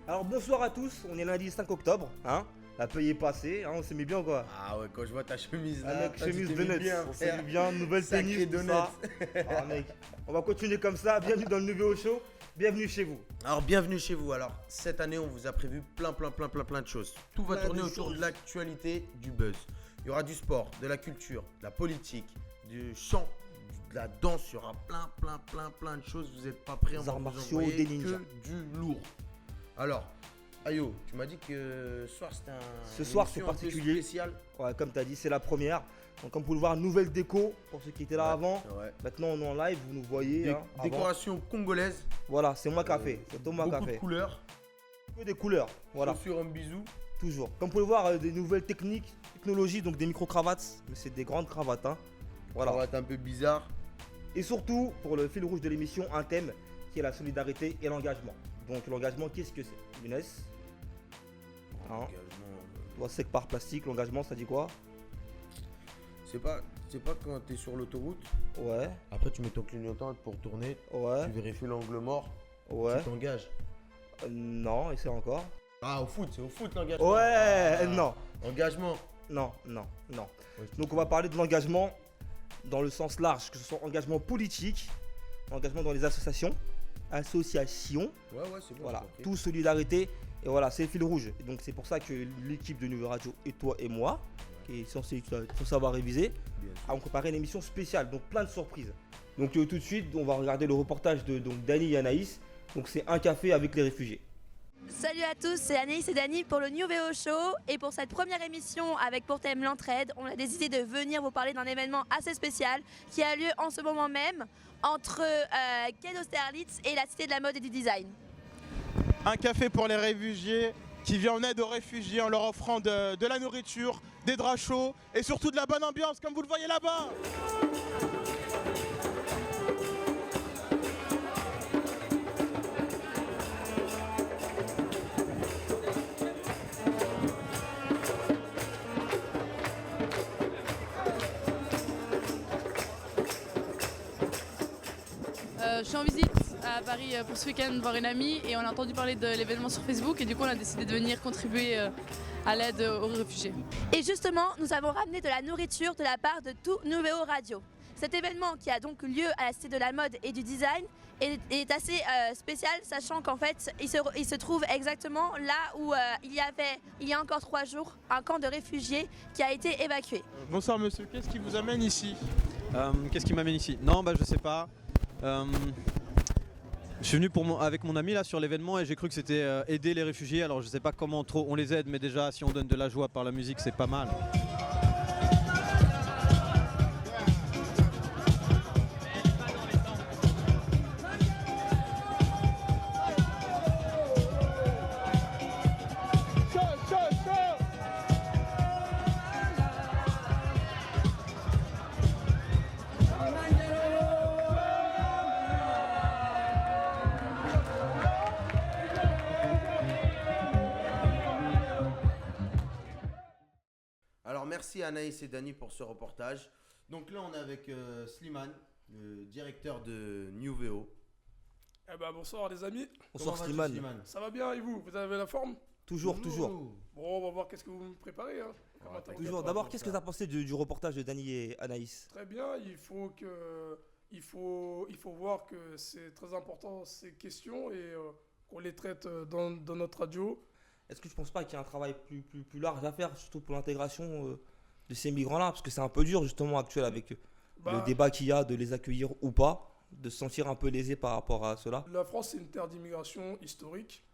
Alors bonsoir à tous, on est lundi 5 octobre, hein. La paye est passée, hein, on s'est mis bien ou quoi? Ah ouais, quand je vois ta chemise Ah là, mec, toi, chemise tu de t'es mis net, bien, on s'est frère. mis bien, nouvelle Sacré tenue, tout de ça. Ah mec, on va continuer comme ça, bienvenue dans le nouveau show, bienvenue chez vous. Alors bienvenue chez vous. Alors cette année, on vous a prévu plein de choses. Tout va Plein tourner de autour choses. de l'actualité, du buzz. Il y aura du sport, de la culture, de la politique, du chant, de la danse. Il y aura plein de choses. Vous n'êtes pas prêts, on Des va arts vous martiaux, envoyer des ninjas. que du lourd. Alors, Ayo, tu m'as dit que ce soir c'était Ce soir, c'est un peu particulier. spécial. Ouais, comme t'as dit, c'est la première. Donc comme vous pouvez le voir, nouvelle déco pour ceux qui étaient là Ouais, avant. ouais. Maintenant on est en live, vous nous voyez. Hein, avant. Décoration congolaise. Voilà, c'est moi qui a fait, c'est Thomas qui a Beaucoup de fait. couleurs. Que des couleurs, voilà, Chaussures en bisou. toujours. Comme vous pouvez le voir, des nouvelles technologies, donc des micro-cravates, mais c'est des grandes cravates. Hein. Voilà. Ça va être un peu bizarre. Et surtout, pour le fil rouge de l'émission, un thème qui est la solidarité et l'engagement. Donc l'engagement, qu'est-ce que c'est? Younes, hein, Engagement, toi sec par plastique, l'engagement ça dit quoi? c'est pas quand t'es sur l'autoroute, Ouais, après tu mets ton clignotant pour tourner, ouais, tu vérifies l'angle mort, ouais. tu t'engages. Non, et c'est encore? Ah, au foot, c'est au foot l'engagement. Ouais, Ah, non, Engagement. non. Ouais. Donc on va parler de l'engagement dans le sens large, que ce soit engagement politique, engagement dans les associations, Ouais, c'est bon. voilà, j'ai compris. tout solidarité, et voilà, c'est le fil rouge. Et donc c'est pour ça que l'équipe de Nouvelle Radio et toi et moi, qui est censé savoir réviser, Bien sûr. avons préparé une émission spéciale, donc plein de surprises. Donc tout de suite, on va regarder le reportage de Dany et Anaïs. Donc c'est un café avec les réfugiés. Salut à tous, c'est Anaïs et Dany pour le New VO Show. Et pour cette première émission avec pour thème l'entraide, on a décidé de venir vous parler d'un événement assez spécial qui a lieu en ce moment même entre Quai d'Austerlitz et la Cité de la Mode et du Design. Un café pour les réfugiés qui vient en aide aux réfugiés en leur offrant de la nourriture, des draps chauds et surtout de la bonne ambiance comme vous le voyez là-bas. Je suis en visite à Paris pour ce week-end voir une amie et on a entendu parler de l'événement sur Facebook et du coup on a décidé de venir contribuer à l'aide aux réfugiés. Et justement, nous avons ramené de la nourriture de la part de tout New VO Radio. Cet événement qui a donc lieu à la Cité de la Mode et du Design est assez spécial, sachant qu'en fait il se trouve exactement là où il y a encore 3 jours un camp de réfugiés qui a été évacué. Bonsoir monsieur, qu'est-ce qui vous amène ici? Qu'est-ce qui m'amène ici? Non, je sais pas. Je suis venu avec mon ami là sur l'événement et j'ai cru que c'était aider les réfugiés. Alors je sais pas comment trop on les aide, mais déjà si on donne de la joie par la musique, c'est pas mal. Alors merci Anaïs et Dany pour ce reportage. Donc là on est avec Slimane, le directeur de New VO. Eh ben bonsoir les amis, Bonsoir Comment vas-tu, Slimane. ça va bien et vous? Vous avez la forme? Toujours. Bon, on va voir qu'est-ce que vous me préparez. Hein. Comment attaquer. Toujours. D'abord, qu'est-ce que tu as pensé du reportage de Dany et Anaïs? Très bien, il faut voir que c'est très important ces questions et qu'on les traite dans notre radio. Est-ce que je pense pas qu'il y a un travail plus large à faire, surtout pour l'intégration de ces migrants-là? Parce que c'est un peu dur justement actuel avec le Bah, débat qu'il y a de les accueillir ou pas, de se sentir un peu lésé par rapport à cela. La France c'est une terre d'immigration historique.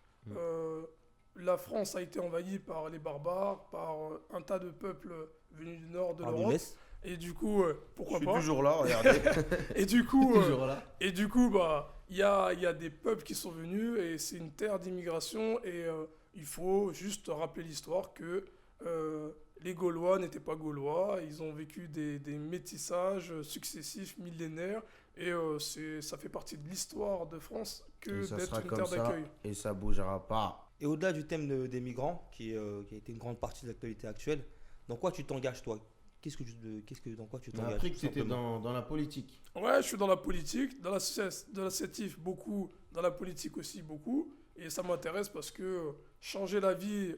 La France a été envahie par les barbares, par un tas de peuples venus du nord de Par l'Europe. Younes. Et du coup, pourquoi Je suis pas? toujours là, regardez. Et du coup, toujours là. il y a des peuples qui sont venus et c'est une terre d'immigration et il faut juste rappeler l'histoire que les Gaulois n'étaient pas Gaulois, ils ont vécu des métissages successifs, millénaires et ça fait partie de l'histoire de France que Et ça d'être sera une comme terre ça d'accueil. et ça bougera pas. Et au-delà du thème des migrants, qui a été une grande partie de l'actualité actuelle, dans quoi tu t'engages toi? dans quoi tu On a t'engages appris que tout c'était simplement dans la politique. Ouais, je suis dans la politique, dans l'associatif beaucoup, dans la politique aussi beaucoup. Et ça m'intéresse parce que changer la vie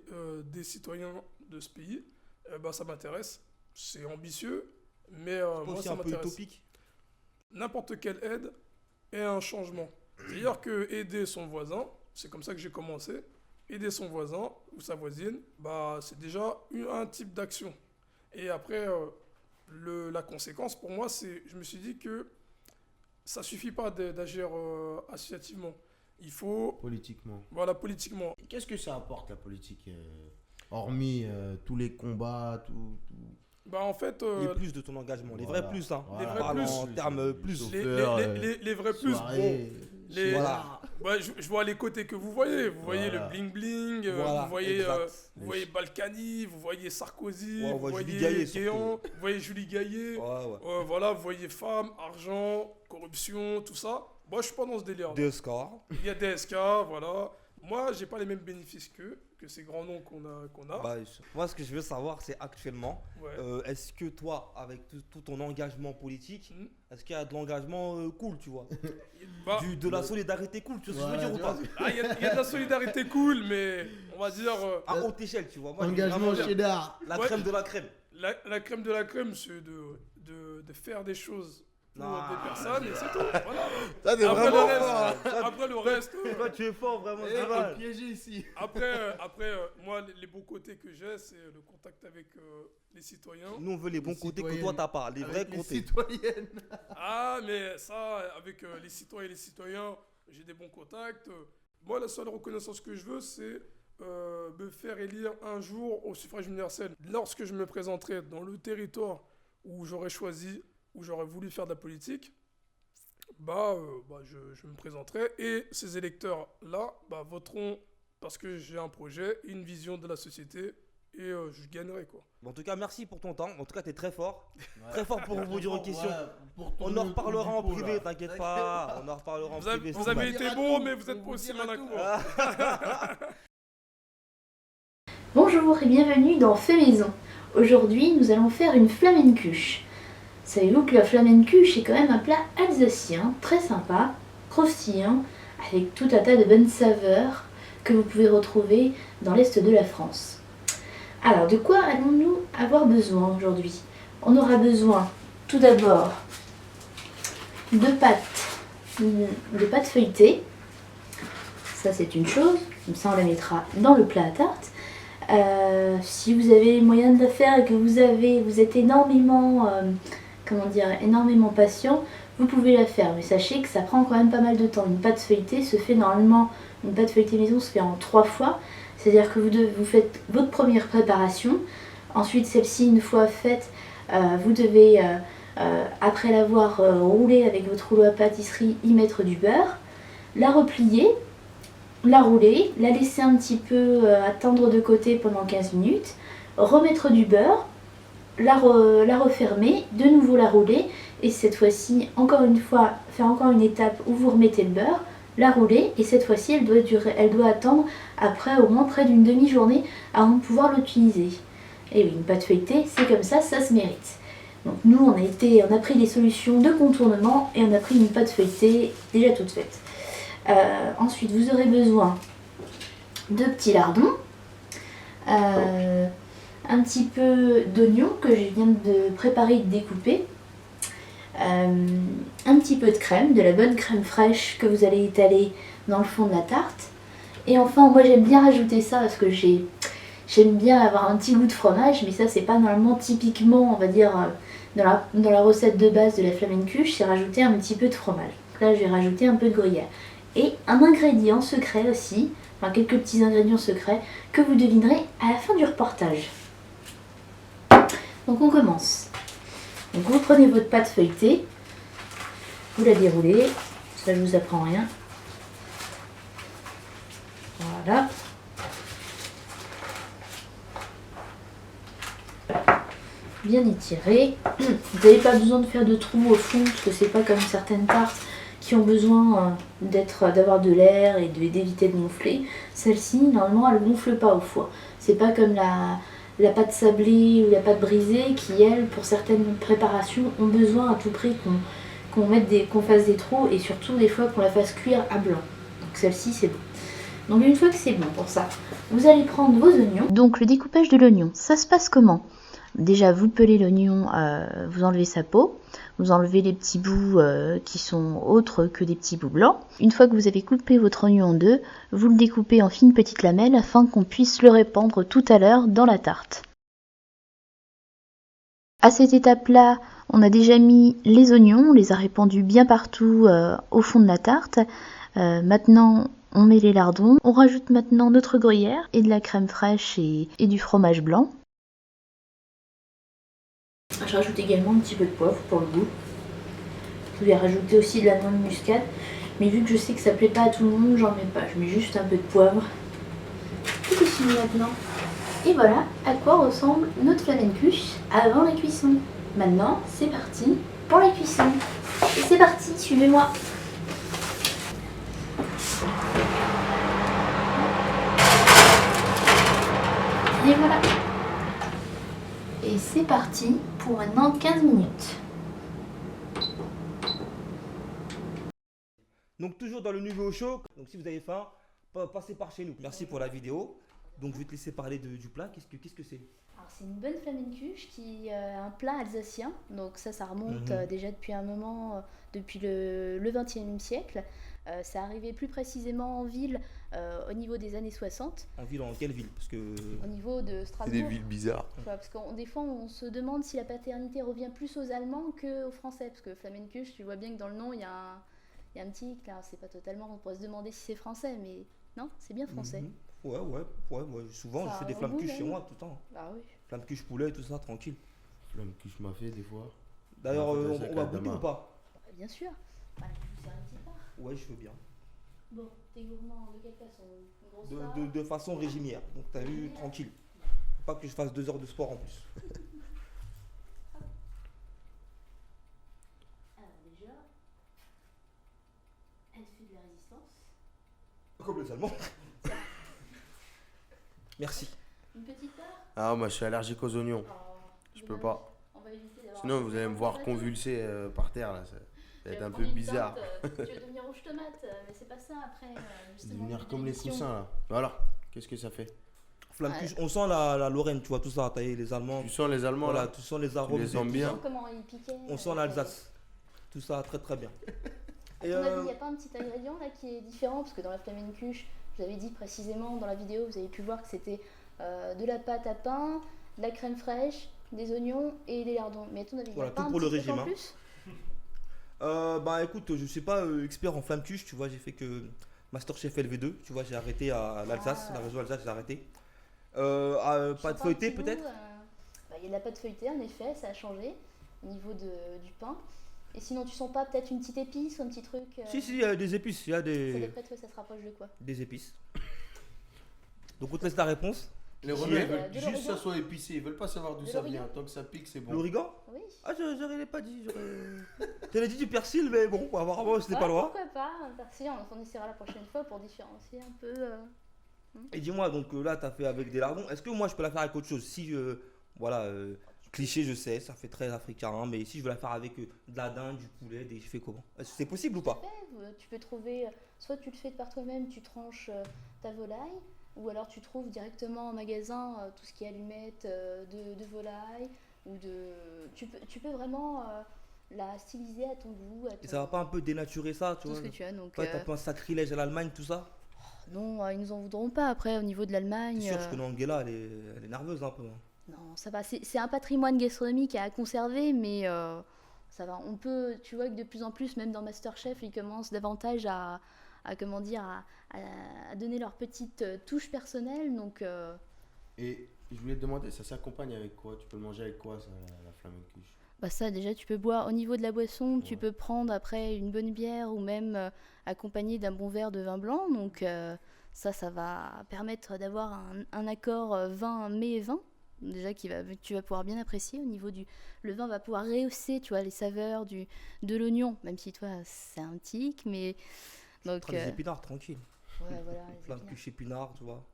des citoyens de ce pays, ça m'intéresse. C'est ambitieux, mais Pas moi aussi ça un peu m'intéresse. utopique. N'importe quelle aide est un changement. C'est-à-dire que aider son voisin, c'est comme ça que j'ai commencé. Aider son voisin ou sa voisine, c'est déjà un type d'action. Et après, la conséquence pour moi, je me suis dit que ça suffit pas d'agir associativement. Il faut, Politiquement. voilà, politiquement. Et qu'est-ce que ça apporte la politique hormis tous les combats, tout. En fait, Les plus de ton engagement, les Voilà. vrais plus, hein. Voilà. Les vrais Parle plus. en termes plus. les vrais plus, Soirée, les- Voilà. je vois les côtés que vous voyez. Vous voyez Voilà. le bling bling, Voilà, vous voyez, exact. vous voyez Balkany, vous voyez Sarkozy, Ouais, on vous voit Julie voyez Gaillet, Guéant, surtout. vous voyez Julie Gaillet. Ouais. Voilà, vous voyez femmes, argent, corruption, tout ça. Moi, je suis pas dans ce délire. Deux scores. Il y a DSK, voilà. Moi, j'ai pas les mêmes bénéfices que ces grands noms qu'on a. Moi, ce que je veux savoir, c'est actuellement, Ouais. est-ce que toi, avec tout ton engagement politique, Mhm. est-ce qu'il y a de l'engagement cool, tu vois Bah, de la solidarité cool, tu vois ce que je veux dire ou pas il y a de la solidarité cool, mais on va dire À haute échelle, tu vois. Moi, je veux Engagement vraiment dire cheddar. la Ouais. crème de la crème. la crème de la crème, c'est de faire des choses pour Non. des personnes et c'est tout. Voilà. Ça, c'est Après le vraiment reste, fort. après le reste, Toi, tu es fort, vraiment, Eh, c'est on mal. est piégé ici. après, moi, les bons côtés que j'ai, c'est le contact avec les citoyens. Nous, on veut les bons Les côtés que citoyennes. toi, t'as pas. Les vrais Avec les côtés. citoyennes. Ah, mais ça, avec les citoyens et les citoyens, j'ai des bons contacts. Moi, la seule reconnaissance que je veux, c'est me faire élire un jour au suffrage universel. Lorsque je me présenterai dans le territoire où j'aurais choisi, où j'aurais voulu faire de la politique, je me présenterai et ces électeurs-là voteront parce que j'ai un projet, une vision de la société et je gagnerai, quoi. En tout cas, merci pour ton temps. En tout cas, t'es très fort. Très fort pour rebondir aux questions. Voilà, pour On tourner en reparlera en autour du pot, privé, là. t'inquiète pas. On en reparlera en Vous avez, privé. vous c'est avez pas- été dira bon, tout, mais vous êtes on pas aussi dira malin que tout. moi. Bonjour et bienvenue dans Fait Maison. Aujourd'hui, nous allons faire une flamencuche. Savez-vous que la flamencuche est quand même un plat alsacien, très sympa, croustillant, avec tout un tas de bonnes saveurs que vous pouvez retrouver dans l'est de la France. Alors, de quoi allons-nous avoir besoin aujourd'hui? On aura besoin, tout d'abord, de pâte feuilletée. Ça, c'est une chose. Comme ça, on la mettra dans le plat à tarte. Si vous avez les moyens de la faire et que vous êtes énormément, énormément patient, vous pouvez la faire. Mais sachez que ça prend quand même pas mal de temps. Une pâte feuilletée se fait normalement, une pâte feuilletée maison se fait en 3 fois. C'est-à-dire que vous faites votre première préparation. Ensuite, celle-ci, une fois faite, vous devez, après l'avoir roulée avec votre rouleau à pâtisserie, y mettre du beurre, la replier, la rouler, la laisser un petit peu attendre de côté pendant 15 minutes, remettre du beurre, la refermer, de nouveau la rouler et cette fois-ci, encore une fois, faire encore une étape où vous remettez le beurre, la rouler et cette fois-ci elle doit attendre après au moins près d'une demi-journée avant de pouvoir l'utiliser. Et oui, une pâte feuilletée, c'est comme ça se mérite. Donc nous on a pris des solutions de contournement et on a pris une pâte feuilletée déjà toute faite. Ensuite, vous aurez besoin de petits lardons, un petit peu d'oignon que je viens de préparer et de découper, un petit peu de crème, de la bonne crème fraîche que vous allez étaler dans le fond de la tarte. Et enfin, moi j'aime bien rajouter ça parce que j'aime bien avoir un petit goût de fromage, mais ça c'est pas normalement typiquement, on va dire, dans la recette de base de la flamencuche, c'est rajouter un petit peu de fromage. Donc là je vais rajouter un peu de gruyère. Et un ingrédient secret aussi, enfin quelques petits ingrédients secrets que vous devinerez à la fin du reportage. Donc on commence. Donc vous prenez votre pâte feuilletée, vous la déroulez, ça je vous apprends rien. Voilà. Bien étiré. Vous n'avez pas besoin de faire de trous au fond parce que c'est pas comme certaines tartes qui ont besoin d'avoir de l'air et d'éviter de gonfler. Celle-ci, normalement, elle ne gonfle pas au foie. C'est pas comme la pâte sablée ou la pâte brisée qui, elles, pour certaines préparations, ont besoin à tout prix qu'on fasse des trous et surtout des fois qu'on la fasse cuire à blanc. Donc celle-ci, c'est bon. Donc une fois que c'est bon pour ça, vous allez prendre vos oignons. Donc le découpage de l'oignon, ça se passe comment? Déjà, vous pelez l'oignon, vous enlevez sa peau, vous enlevez les petits bouts qui sont autres que des petits bouts blancs. Une fois que vous avez coupé votre oignon en deux, vous le découpez en fines petites lamelles afin qu'on puisse le répandre tout à l'heure dans la tarte. À cette étape-là, on a déjà mis les oignons, on les a répandus bien partout au fond de la tarte. Maintenant, on met les lardons, on rajoute maintenant notre gruyère et de la crème fraîche et du fromage blanc. Je rajoute également un petit peu de poivre pour le goût. Vous pouvez rajouter aussi de la noix de muscade, mais vu que je sais que ça plaît pas à tout le monde, j'en mets pas. Je mets juste un peu de poivre. Tout est fini maintenant. Et voilà à quoi ressemble notre flamencuche avant la cuisson. Maintenant, c'est parti pour la cuisson. Et c'est parti, suivez-moi. Et voilà. Et c'est parti pour maintenant 15 minutes. Donc toujours dans le Nuvéo Show, donc si vous avez faim, passez par chez nous. Merci pour la vidéo. Donc je vais te laisser parler du plat. Qu'est-ce que c'est? Alors c'est une bonne flamencuche qui est un plat alsacien. Donc ça remonte déjà depuis un moment, depuis le XXe siècle. C'est arrivé plus précisément en ville au niveau des années 60. En ville, en quelle ville? Parce que... Au niveau de Strasbourg. C'est des villes bizarres. Parce que des fois, on se demande si la paternité revient plus aux Allemands qu'aux Français. Parce que flamencuche, tu vois bien que dans le nom, il y a un petit hic, là. C'est pas totalement... On pourrait se demander si c'est français, mais non, c'est bien français. Ouais. Souvent, Ça je fais des a un flammes-cuches goût, chez même. moi tout le temps. Bah oui. Flammes-cuches poulet, tout ça, tranquille. Flamcuche m'a fait des fois. D'ailleurs, Ouais, on ça va calme goûter demain. ou pas? Bien sûr. Voilà, je vous sers un petit part. Ouais, je veux bien. Bon, t'es gourmand de quelle façon? Une grosse part De façon régimière. Donc t'as vu, tranquille. Faut pas que je fasse 2 heures de sport en plus. Alors déjà, elle fait de la résistance. Comme les Allemands. Merci. Une petite part. Ah, moi je suis allergique aux oignons. Je peux pas. On va éviter d'avoir... Sinon, vous allez me voir convulser par terre là. Ça va être un peu bizarre. Tu veux devenir rouge tomate, mais c'est pas ça après. Justement, Devenir comme les l'émission. coussins là. Voilà. Qu'est-ce que ça fait? Flammes-cuches, on sent la Lorraine, tu vois, tout ça, taillé, les Allemands. Tu sens les Allemands Voilà, là? tu sens les arômes. les sens tout bien. ça. Comment il piquait. On sent l'Alsace. Tout ça, très très bien. À ton avis, il n'y a pas un petit ingrédient là qui est différent? Parce que dans la flamencuche, je vous avais dit précisément dans la vidéo, vous avez pu voir que c'était de la pâte à pain, de la crème fraîche, des oignons et des lardons. Mais à ton avis, il n'y Voilà, a pas tout un pour le petit truc régime, en hein. plus? Bah écoute, je suis pas expert en flamme-cuche, tu vois, j'ai fait que Masterchef LV2, tu vois, j'ai arrêté à l'Alsace, la région Alsace, j'ai arrêté. Pâte feuilletée peut-être? Il y a de la pâte feuilletée en effet, ça a changé au niveau du pain. Et sinon, tu sens pas peut-être une petite épice ou un petit truc Si, il y a des épices, il y a Ça des d'après toi, ça se rapproche de quoi? des épices. Donc on te laisse la réponse. Les Qui Romains est ils veulent de juste l'origan. que ça soit épicé. Ils veulent pas savoir d'où De ça l'origan. vient. Tant que ça pique, c'est bon. L'origan? Oui. Ah, j'aurais pas dit, j'aurais dit du persil, mais bon, apparemment c'était Ouais, pas loin. Pourquoi pas? Persil, on essaiera la prochaine fois pour différencier un peu. Et dis-moi, donc là, t'as fait avec des lardons. Est-ce que moi, je peux la faire avec autre chose? Si, voilà, cliché, je sais, ça fait très africain, hein, mais si je veux la faire avec de la dinde, du poulet, je fais comment? Est-ce que c'est possible ou pas? Tu peux trouver, soit tu le fais par toi-même, tu tranches ta volaille, ou alors tu trouves directement en magasin tout ce qui est allumettes de volaille, tu peux vraiment la styliser à ton goût. Et ça va pas un peu dénaturer ça, tu tout vois? ce que tu as. Donc, Ouais, t'as pas un sacrilège à l'Allemagne, tout ça? non, ils nous en voudront pas après au niveau de l'Allemagne. C'est sûr, je connais Angela, elle est nerveuse un peu. Hein. Non, ça va. C'est un patrimoine gastronomique à conserver, mais ça va. On peut, tu vois que de plus en plus, même dans MasterChef, ils commencent davantage à donner leur petite touche personnelle. Donc, Et je voulais te demander, ça s'accompagne avec quoi? Tu peux le manger avec quoi, ça, la flamencuche? bah ça, déjà, tu peux boire. Au niveau de la boisson, tu Ouais. peux prendre après une bonne bière ou même accompagné d'un bon verre de vin blanc. Donc, ça va permettre d'avoir un accord vin mets vin. Déjà, tu vas pouvoir bien apprécier au niveau le vin va pouvoir rehausser, tu vois, les saveurs de l'oignon, même si toi, c'est un tic, mais donc Prends des épinards, tranquille. ouais, voilà, les épinards. Flamme-cuche épinards, tu vois.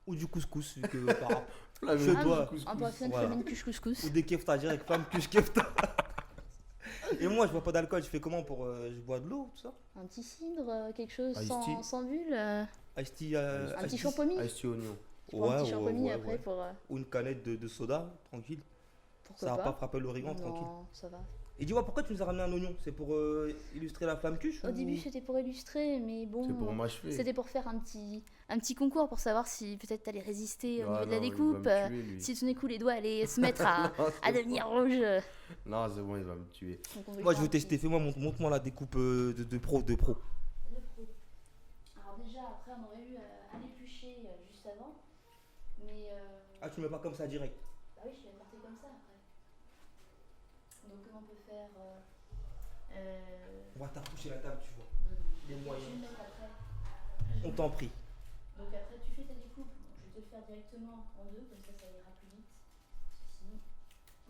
Ou du couscous, vu que par rapport. Flamme Je cuche, dois- couscous. Un parfum de Voilà. famine cuche couscous. Ou des kefta direct, flamme cuche kefta. Et moi, je bois pas d'alcool, je fais comment pour. Je bois de l'eau, tout ça. Un petit cidre, quelque chose Ice sans, tea. sans bulle. Ice tea, Un ice petit tea. champomis. Ice tea oignon. Tu prends un petit champomis après pour. Ou une canette de soda, tranquille. Pourquoi Ça va pas. pas frapper l'origan, tranquille. Non, ça va. Et dis-moi, pourquoi tu nous as ramené un oignon? C'est pour illustrer la flamme cuche Au début, c'était pour illustrer, mais bon. C'est pour m'achever. C'était pour faire un petit concours pour savoir si peut-être t'allais résister au Ah niveau de la non, il va découpe. me tuer, lui. Si tout d'un coup les doigts allaient se mettre à, Non, c'est à devenir rouges. Non, c'est bon, il va me tuer. Donc on va Moi, faire je veux un petit- tester. Fais-moi, montre-moi la découpe de pro. Le pro. Alors déjà, après, on aurait eu un épluché juste avant. Mais. Ah, tu mets pas comme ça direct. Bah oui, je vais porter comme ça après. Donc comment on peut faire On va t'approcher la table, tu vois. Les Je vais moyens. le mettre après. On t'en prie. Donc après, tu fais ta découpe. Je vais te le faire directement en deux, comme ça ira plus vite. Parce que sinon,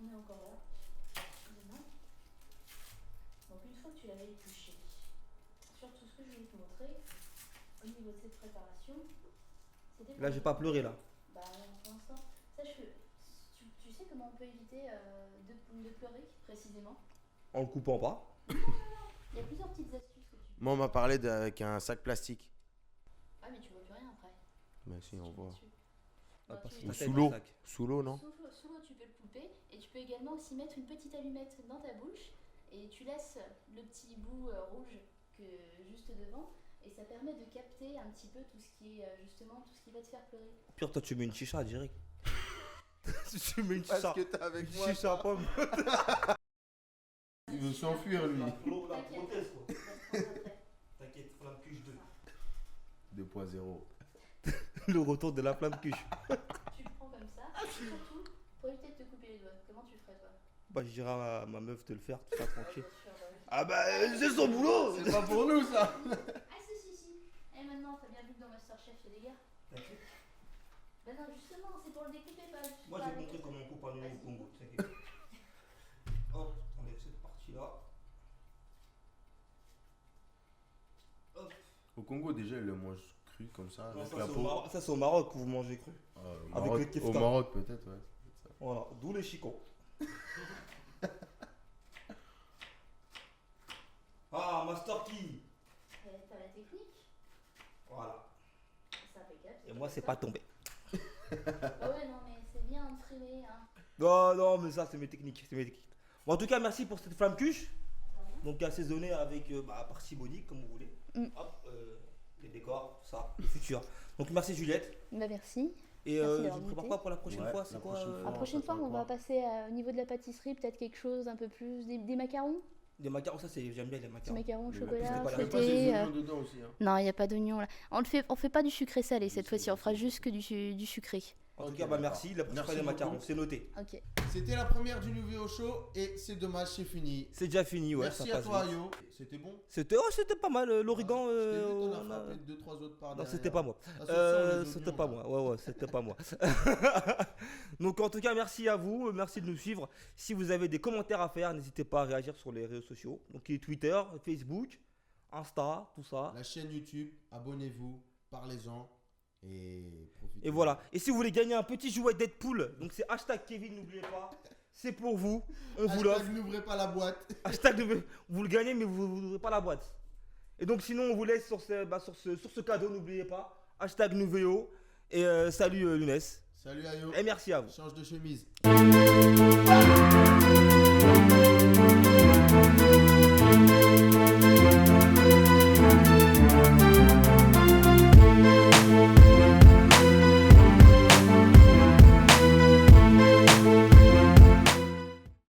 on est encore là. Excusez-moi. Donc une fois que tu l'avais épluché, surtout ce que je vais te montrer, au niveau de cette préparation, c'était pour- Là, j'ai pas pleuré, là. Bah non, pour l'instant. Sache que tu sais comment on peut éviter de pleurer précisément. En le coupant pas. Il y a plusieurs petites astuces que tu peux. Moi, on m'a parlé avec un sac plastique. Ah mais tu vois plus rien après. Mais si, on Tu voit. dessus. Ah, Bah, parce tu- que Ou ta tête sous dans l'eau. le sac. Sous l'eau, non Sous l'eau, tu peux le couper et tu peux également aussi mettre une petite allumette dans ta bouche et tu laisses le petit bout rouge que juste devant et ça permet de capter un petit peu tout ce qui est justement tout ce qui va te faire pleurer. Pire, toi, tu mets une chicha direct. Tu mets une chicha. Parce que t'es avec moi. Chicha à pomme. Il veut s'enfuir, lui. La T'inquiète. prothèse, quoi. On va te prendre après. T'inquiète, flamme cuche 2. 2.0. Le retour de la flamme cuche. Tu le prends comme ça, surtout pour éviter de te couper les doigts. Comment tu ferais toi? Bah, je dirais à ma meuf de le faire, tout ça, tranquille. Bien sûr, bah oui. Ah bah, c'est son boulot. C'est pas pour nous, ça. Ah si. Et maintenant, t'as bien vu que dans Masterchef, il y a des gars. T'inquiète. Ben non, justement, c'est pour le découper, pas juste Moi, pour je vais te arrêter. montrer comment on coupe un oignon Vas-y. au Congo. T'inquiète. Hop, enlève cette partie-là. Hop. Au Congo, déjà, ils le mangent cru comme ça, Non, avec ça, la c'est au peau. Maroc- ça, c'est au Maroc que vous mangez cru. Au Avec Maroc, le kefta. au Maroc, peut-être, ouais. Voilà, d'où les chicots. Ah, Master Key. T'as la technique, Voilà. c'est impeccable. Et moi, c'est pas tombé. Ah ouais, non, mais c'est bien entraîné, hein. Non, mais ça, c'est mes techniques. C'est mes techniques. Bon, en tout cas, merci pour cette flamme cuche. Donc, assaisonnée avec parcimonie, comme vous voulez. Mm. Hop, les décors, tout ça, le futur. Donc, merci Juliette. Bah merci. Et Merci je d'avoir vous prépare goûté. quoi pour la prochaine Ouais, fois? la C'est quoi prochaine fois. La ça prochaine fois, sera on va quoi passer au niveau de la pâtisserie, peut-être quelque chose un peu plus. Des macarons? Des macarons, ça, j'aime bien les Des macarons. macarons au Mais chocolat, c'était pas la- Il y a pas feuilletés. des oignons dedans aussi, hein. Non, il n'y a pas d'oignon là. On fait pas du sucré salé cette fois-ci, on fera juste que du sucré. En tout Ok, cas, d'accord. merci. La prochaine Merci fois, les macarons, beaucoup. c'est noté. Ok. C'était la première du Nouveau Show et c'est dommage, c'est fini. C'est déjà fini, ouais. Merci ça à passe toi, vite. Yo. C'était bon. C'était pas mal. L'origan. Je t'ai vu, t'en as on a- frappé 2-3 autres par Non, derrière. c'était pas moi. Ah, ce sont les C'était oignons, pas là. moi. Ouais, c'était pas moi. Donc, en tout cas, merci à vous. Merci de nous suivre. Si vous avez des commentaires à faire, n'hésitez pas à réagir sur les réseaux sociaux. Donc, Twitter, Facebook, Insta, tout ça. La chaîne YouTube, abonnez-vous, parlez-en et profitez. Et voilà. Et si vous voulez gagner un petit jouet Deadpool, donc c'est hashtag Kevin, n'oubliez pas. C'est pour vous. On vous l'offre. N'ouvrez pas la boîte. Hashtag, vous le gagnez, mais vous n'ouvrez pas la boîte. Et donc, sinon, on vous laisse sur ce cadeau, n'oubliez pas. Hashtag Nouvéo. Et salut Lunes. Salut Ayo. Et merci à vous. Change de chemise.